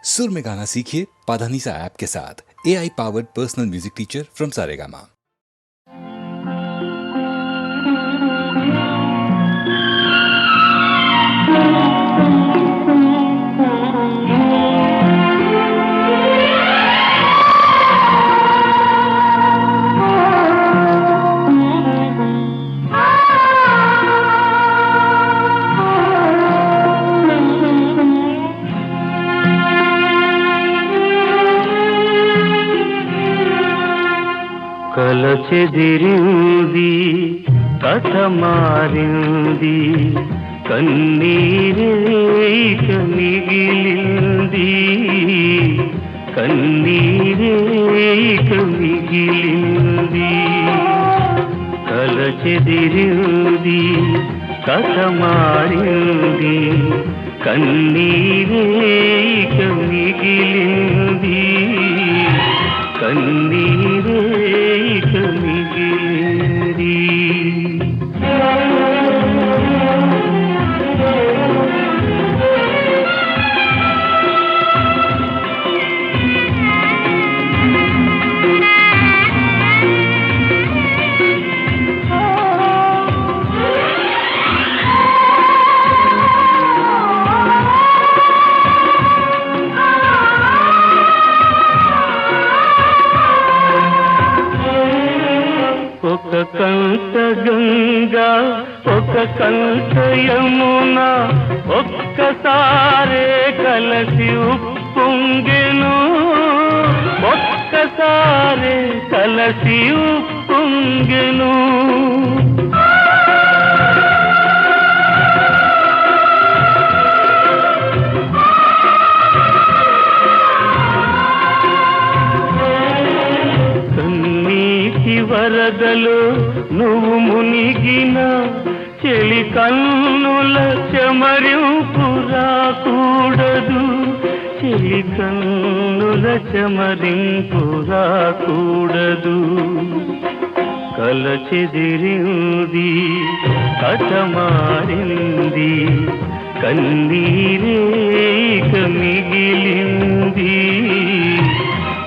सुर में गाना सीखिए पाधानीसा ऐप के साथ। AI powered personal music teacher from Saregama. కల చెదిరింది కథ మారింది కన్నీరేక మిగిలింది కన్నీరేక మిగిలింది కల చెదిరింది కథ మారింది కన్నీరేక మిగిలింది కన్నీరేక మిగిలింది ఒక కంట గంగా ఒక కంట యమున ఒక్కసారే కలసి ఉప్పొంగెను ఒక్కసారే కలసి ఉప్పొంగెను వరదలు నువ్వు మునిగిన చెలి కన్నుల చెమరింపు రాకూడదు చెలి కన్నుల చెమరింపు రాకూడదు కల చెదిరింది కథ మారింది కన్నీరేక మిగిలింది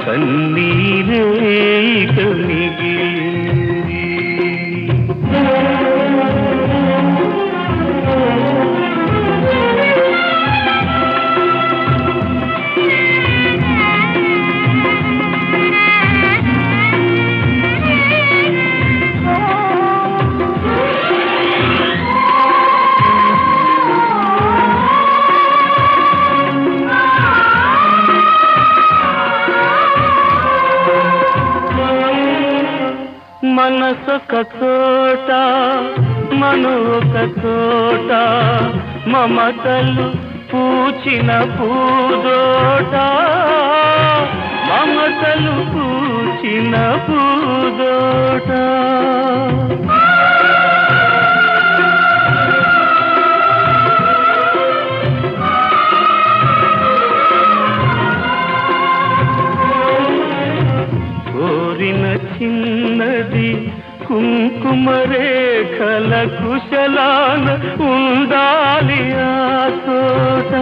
కన్నీరేక మిగిలింది మనసొక చోట మనొక చోట మమతలు పూచిన పూదోట మమతలు పూచిన పూదోట కోరిన చిన్నది కుంకుమ రేఖల కుశలాన ఉండాలి ఆ తోట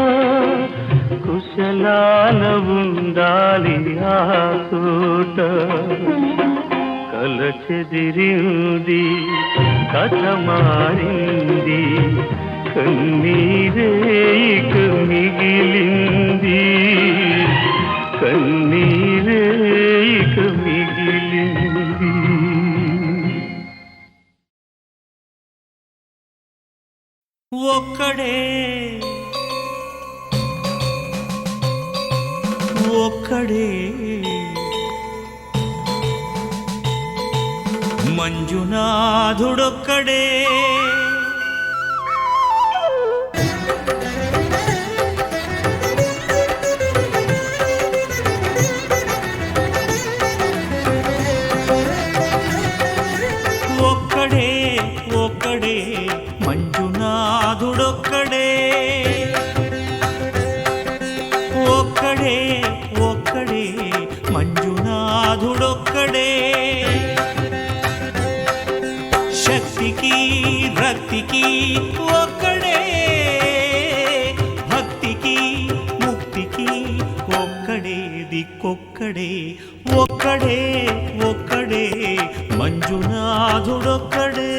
కుశలాన ఉండాలి ఆ తోట కల చెదిరింది కథ మారింది కన్నీరేక మిగిలింది కన్నీరేక మిగిలింది ఒక్కడే ఒక్కడే మంజునాథుడొక్కడే ఒక్కడే ఒక్కడే మంజునాథుడొక్కడే ఒక్కడే ఒక్కడే మంజునాథుడొక్కడే శక్తికి రక్తికి ఒక్కడే భక్తికి ముక్తికి ఒక్కడే దిక్కొక్కడే ఒక్కడే ఒక్కడే మంజునాథుడొక్కడే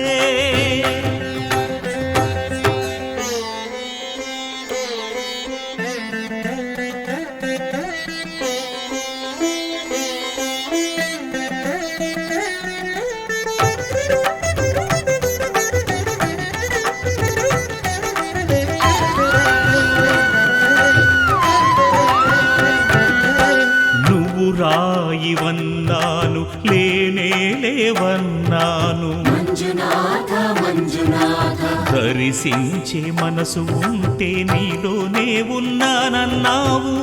రాయివన్నాను లేనే లేవన్నాను దరిశించే మనసు ఉంటే నీలోనే ఉన్నానన్నావు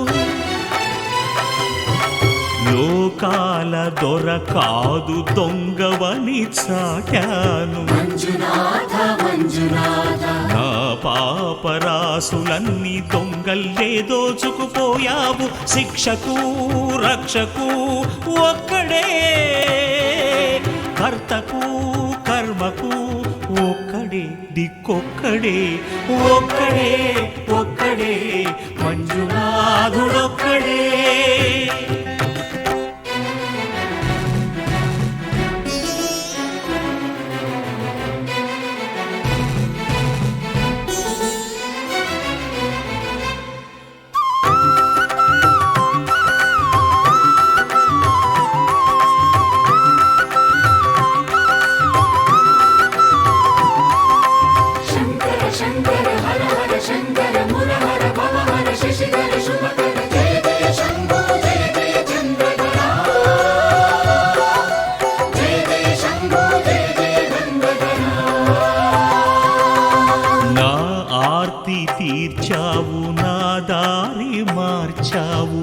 లోకాల దొర కాదు దొంగవని చాటాను నా పాపరాసులన్నీ దొంగల్లే దోచుకుపోయావు శిక్షకు రక్షకు ఒక్కడే కర్తకు కర్మకు ఒక్కడే దిక్కొక్కడే ఒక్కడే ఒక్కడే మంజునాథుడొక్కడే తీర్చావు నా దారి మార్చావు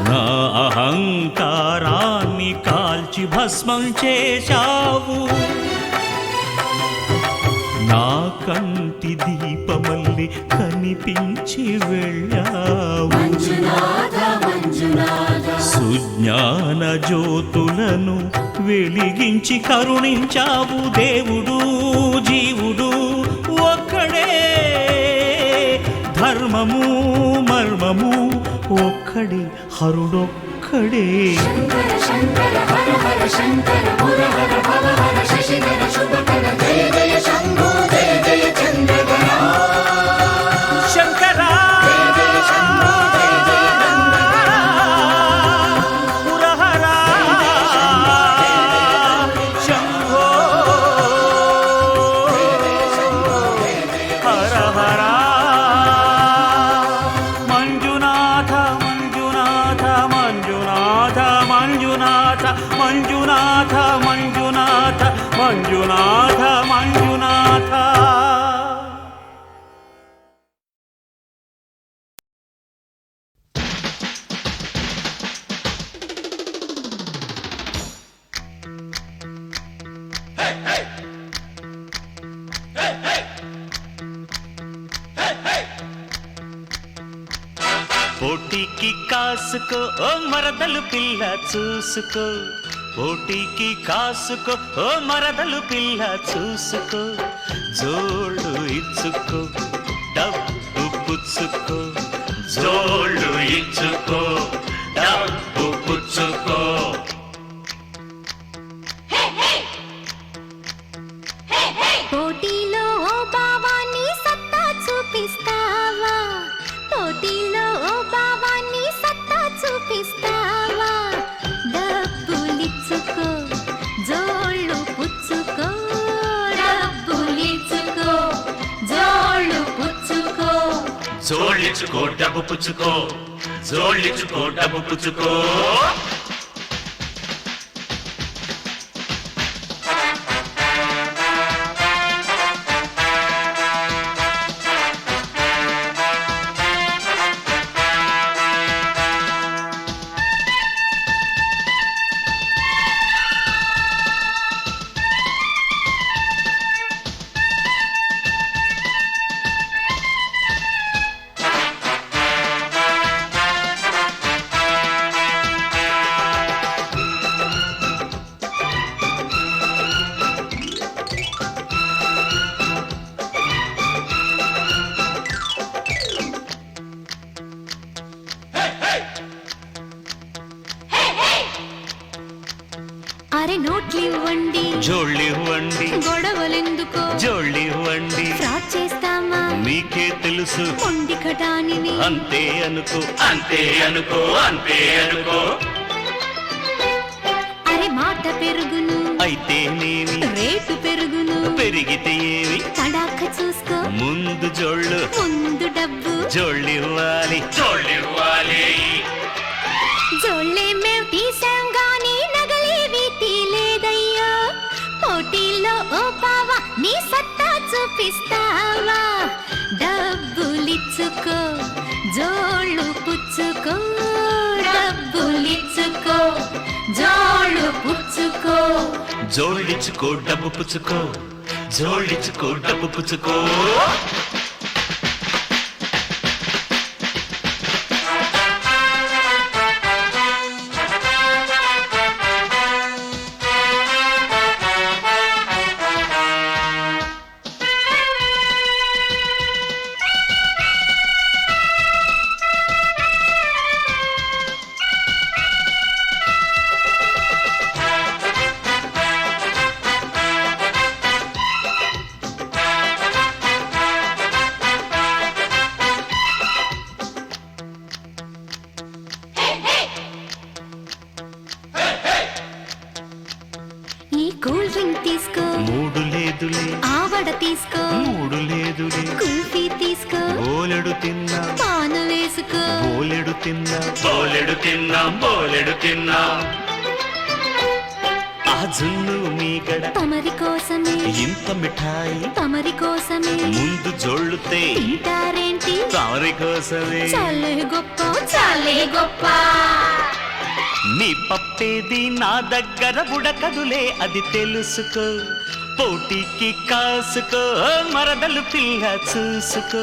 నా అహంకారాన్ని కాల్చి భస్మం చేశావు నా కంటి దీపమల్లి కనిపించి వెళ్ళావు సుజ్ఞాన జ్యోతులను వెలిగించి కరుణించావు దేవుడు జీవుడు ఒక్కడే ధర్మము మర్మము ఒక్కడే హరుడొక్కడే శంకరా పురహరా శంభో హర హర మంజునాథ మంజునాథ మంజునాథ మంజునాథ మంజునాథ మంజునాథ మంజునాథ మంజునాథ పోటీకి కాసుకో ఓ మరదలు పిల్ల చూసుకో పోటీకి కాసుకో ఓ మరదలు పిల్ల చూసుకో జోళ్ళు ఇచ్చుకో డబ్బు పుచ్చుకో జోళ్ళు ఇచ్చుకో డబ్బు పుచ్చుకో పోటీలో ఓ బావాన్ని సత్తా చూపిస్తావా పోటీలో ఓ బావాన్ని సత్తా చూపిస్తావా డబ్బులిచ్చుకో జోళ్ళు పుచ్చుకో డబ్బులిచ్చుకో జోళ్ళు పుచ్చుకో జోళ్ళిచ్చుకో డబ్బు పుచ్చుకో జోళ్ళిచ్చుకో డబ్బు పుచ్చుకో జోట్లివ్వండి జోళ్ళివ్వండి గొడవలెందుకో జోళ్ళివ్వండి ఫ్రాడ్ చేస్తామా మీకే తెలుసు మొండి కటానివి అంతే అనుకో అంతే అనుకో అంతే అనుకో అరే మాట పెరుగును అయితేనేమి రేటు పెరుగును పెరిగితే ఏమి తడాక చూసుకో ముందు జోళ్ళు ముందు డబ్బు జోళ్ళివ్వాలి జోళ్ళివ్వాలి జోళ్ళే మేం తీసాం గాని నగలేవి తీలేదయ్యా పోటీల్లో ఓ బావా నీ సత్తా చూపిస్తావా డబ్బులిచ్చుకో జోళ్ళు పుచ్చుకో డబ్బులిచ్చుకో జోళ్ళు పుచ్చుకో జోళ్ళిచ్చుకో డబ్బు పుచ్చుకో జోళ్ళిచ్చుకో డబ్బు పుచ్చుకో ఈ కూల్ డ్రింక్ తీసుకో మూడు లేదులే ఆవడ తీసుకో మూడు లేదులే కుల్ఫీ తీసుకో బోలెడు తిన్నా పాను వేసుకో బోలెడు తిన్నా బోలెడు తిన్నాం బోలెడు తిన్నాం ఆ జున్ను మీగడ తమరి కోసమే ఇంత మిఠాయి తమరి కోసమే ముందు జోళ్ళుతే తింటారేంటి తమరి కోసమే చాలే గొప్ప చాలే గొప్ప నీ పప్పేది నా దగ్గర ఉడకదులే అది తెలుసుకో పోటీకి కాసుకో మరదలు పిల్ల చూసుకో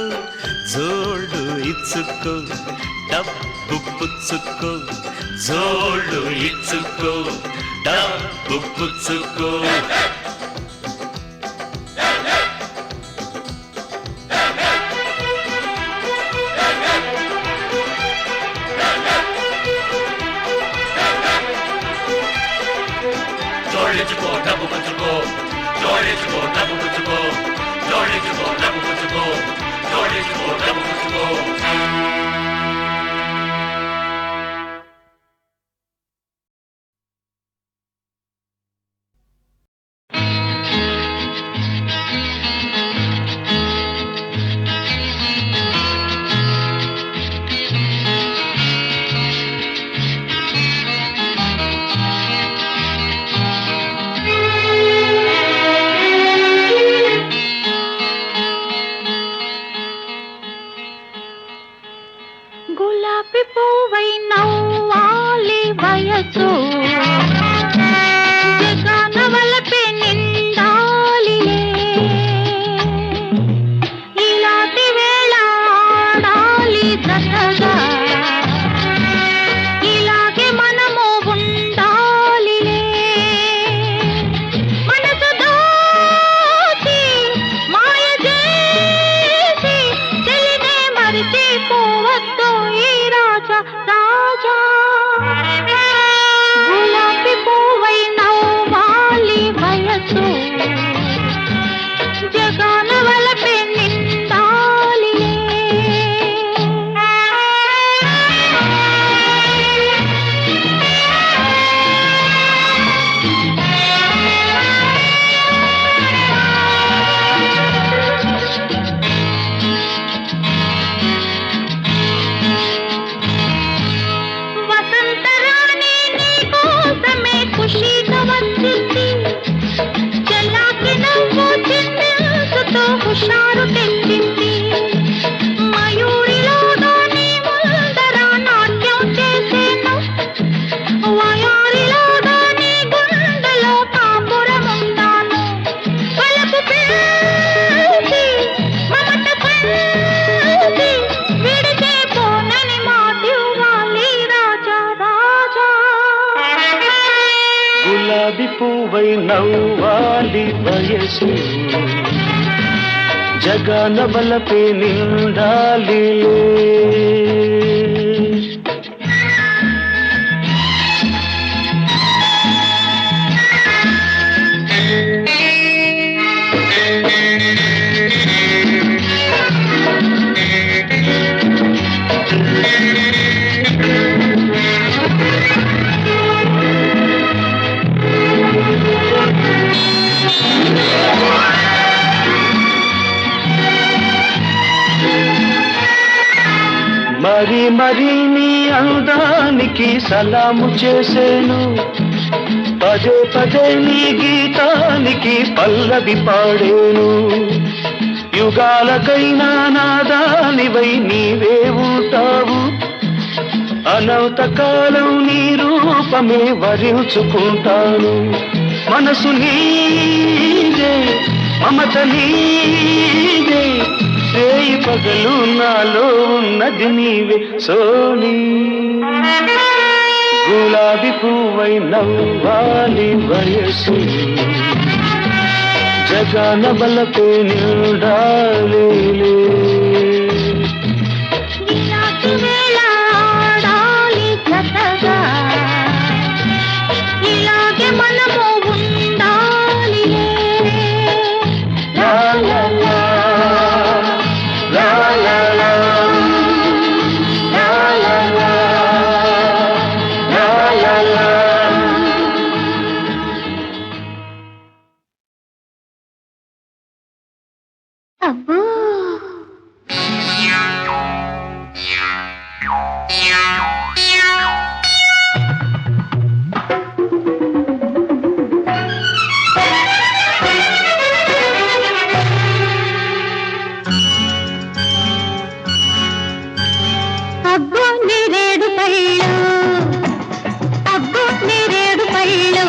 జోళ్ళు ఇచ్చుకో డబ్బు పుచ్చుకో జోళ్ళు ఇచ్చుకో డబ్బు పుచ్చుకో జోళ్ళిచ్చుకో డబ్బు పుచ్చుకో జోళ్ళిచ్చుకో డబ్బు పుచ్చుకో జోళ్ళిచ్చుకో డబ్బు పుచ్చుకో జోళ్ళిచ్చుకో డబ్బు పుచ్చుకో గులాబీ పువ్వై నవ్వాలి వయసు జగన వలపే నిండాలిలే ఇలాంటి వేళ ఆడాలి జతగా ఇలాగే మనము ఉండాలిలే మనసు దోచి మాయ చేసి చెలినే మరిచిపోవద్దు ఈ రాజా రాజా గులాబీ పువ్వై నవ్వాలి వయసు జగన వలపే నిండాలిలే వసంతరాణి నీ కోసమే ఖుషీగా వచ్చింది చల్లాకి నవ్వు చిందించుతూ హుషారు తెచ్చింది మయూరిలోగా నీ ముందర నాట్యం చేసేను వయారిలోగా నీ గుండెలో కాపురముందాను వలపు పేసి మమత పంచి విడిచే పోనని మాటివ్వాలి రాజా రాజా గులాబీ పువ్వై నవ్వాలి వయసు జగన బలపే నిండాలి మరి మరి నీ అందానికి సలాము చేసేను పదే పదే నీ గీతానికి పల్లవి పాడేను యుగాలకైనా నాదానివై నీవే ఉంటావు అనంత కాలం నీ రూపమే వరించుకుంటాను మనసు నీదే మమత నీదే రేయి పగలు నాలో ఉన్నది నీవే సోనీ గులాబీ పువ్వై నవ్వాలి వయసు జగన బలపే నిండాలి ఇలాంటి వేళ ఆడాలి జతగా ఇలాగే మనము ఉండాలి లా లా లా లా లా లా లా లా లా లా లా లా అబ్బో అబ్బో నేరేడు పళ్ళు అబ్బో నేరేడు పళ్ళు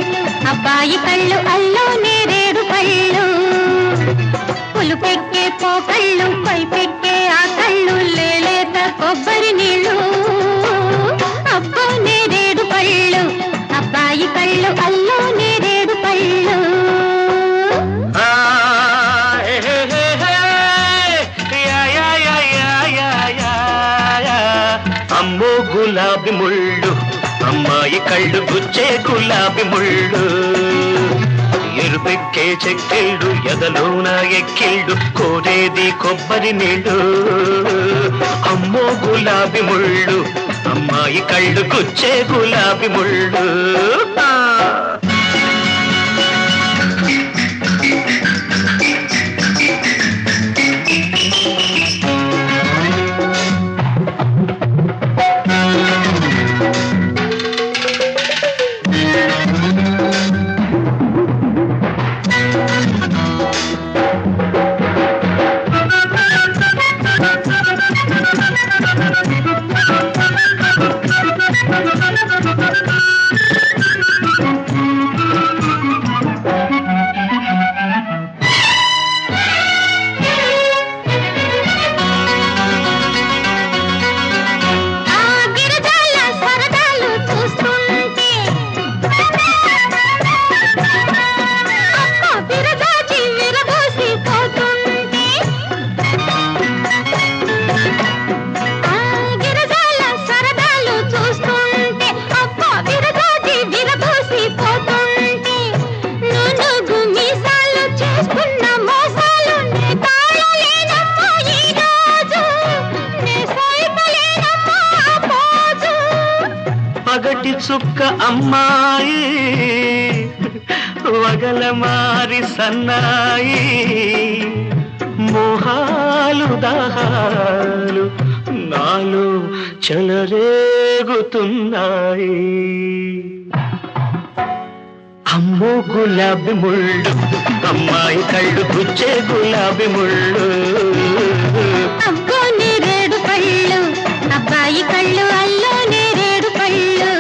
అబ్బాయి కళ్ళు అల్లో నేరేడు పళ్ళు పులుపెక్కే పోకళ్ళు పైపెక్కే ఆ కళ్ళు లేలేత కొబ్బరి నీళ్ళు అబ్బో నేరేడు పళ్ళు అబ్బాయి కళ్ళు అల్లో నేరేడు పళ్ళు అమ్మో గులాబీ ముళ్ళు అమ్మాయి కళ్ళు గుచ్చే గులాబీ ముళ్ళు ఎరుపెక్కే చెక్కిళ్ళు ఎదలోన ఎక్కిళ్ళు కోరేది కొబ్బరి నీళ్ళు అమ్మో గులాబీ ముళ్ళు అమ్మాయి కళ్ళు గుచ్చే గులాబీ ముళ్ళు పగటి చుక్క అమ్మాయి వగల మారి సన్నాయి మోహాలు దాహాలు నాలో చెలరేగుతున్నాయి అమ్మో గులాబీ ముళ్ళు అమ్మాయి కళ్ళు గుచ్చే గులాబీ ముళ్ళు అబ్బో నేరేడు పళ్ళు అబ్బాయి కళ్ళు అల్లో నేరేడు పళ్ళు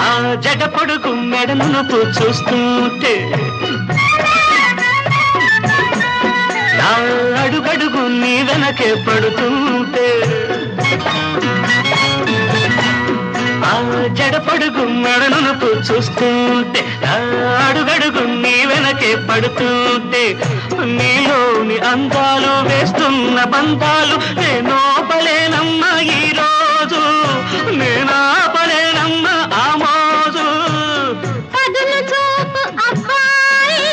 ఆ జగ పొడుగు మెడను చూస్తుంటే నా అడుగడుగు నీ వెనకే పడుతుంటే ఆ జడపడుగు మెడను చూస్తుంటే నా అడుగడుగు నీ వెనకే పడుతుంటే నీలోని అందాలు వేస్తున్న బంధాలు నేనోపలేనమ్మా ఈ రోజు నేనాపలేనమ్మా ఆ మోజు పదులు చూపు అబ్బాయి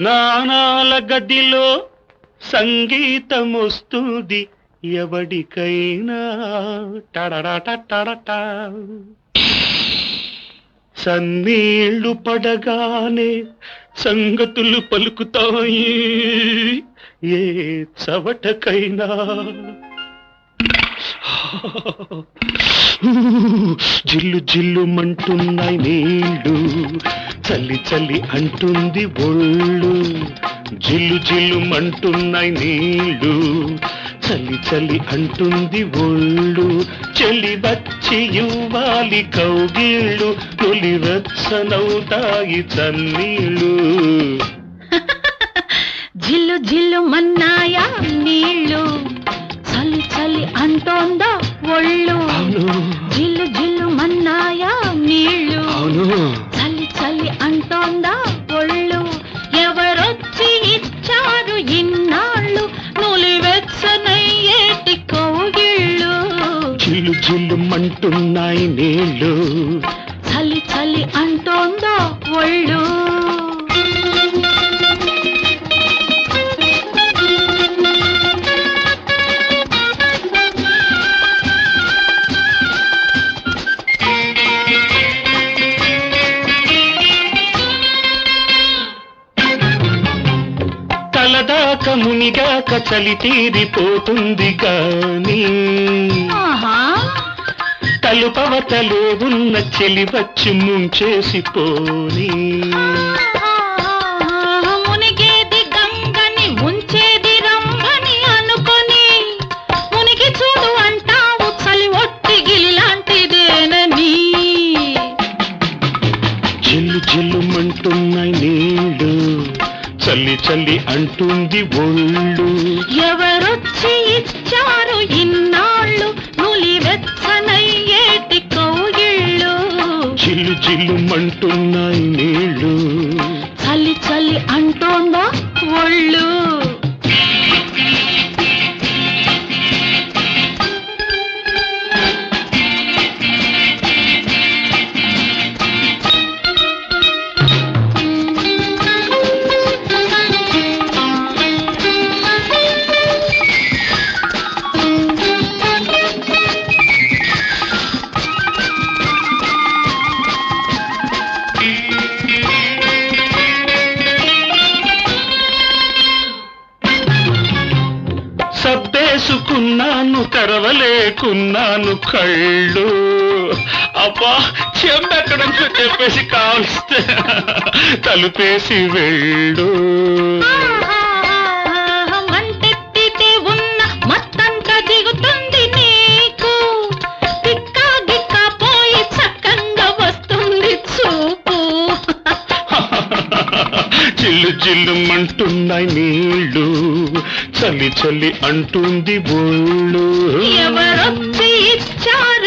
స్నానాల గదిలో సంగీతం వస్తుంది ఎవడికైనా టడటా సన్నీళ్లు పడగానే సంగతులు పలుకుతాయి ఏ చవటకైనా జిల్లు జిల్లు మంటున్నాయి నీళ్ళు చల్లి చల్లి అంటుంది ఒళ్ళు జిల్లు జిల్లు మంటున్నాయి నీళ్ళు చల్లి చల్లి అంటుంది ఒళ్ళు చెల్లి వచ్చి ఇవ్వాలి కౌగిళ్ళు తొలి వెచ్చనవుతాయి చన్నీళ్ళు జిల్లు జిల్లు మన్నాయా నీళ్ళు చలి చలి అంటోందా ఒళ్ళు జిల్లు జిల్లు మన్నాయా నీళ్ళు చలి చలి అంటోందా ఒళ్ళు ఎవరొచ్చి ఇచ్చారు ఇన్నాళ్ళు నులివెచ్చనయ్యేటి కౌగిళ్ళు జిల్లు జిల్లు మంటున్నాయి నీళ్ళు చలి చలి అంటోందా ఒళ్ళు తలదాక మునిగాక చలి తీరిపోతుంది కానీ తలుపవతలే ఉన్న చెలి వచ్చి ముంచేసిపోని మునిగేది గంగని ముంచేది రంగని అనుకొని మునిగి చూడు అంటావు చలి ఒట్టి గిలిలాంటిదేనని జిల్లు జిల్లు మంటున్నాయి నీళ్ళు చల్లి చల్లి అంటుంది ఒళ్ళు ఎవరొచ్చి ఇచ్చారు ఇన్నాళ్ళు నులి వెచ్చనయ్యేటి కౌగిళ్ళు జిల్లు జిల్లు మంటున్నాయి నీళ్ళు చలి చలి అంటోందా ఒళ్ళు సబ్బేసుకున్నాను తెరవలేకున్నాను కళ్ళు అబ్బా చెంబెక్కడ చెప్పేసి కావలిస్తే తలుపేసి వెళ్ళు మంటెత్తితే ఉన్న మత్తంతా దిగుతుంది నీకు తిక్కా గిక్కా పోయి చక్కంగా వస్తుంది చూపు జిల్లు జిల్లు మంటున్నాయి నీళ్ళు చలి చలి అంటుంది ఒళ్ళు ఎవరొచ్చి ఇచ్చారు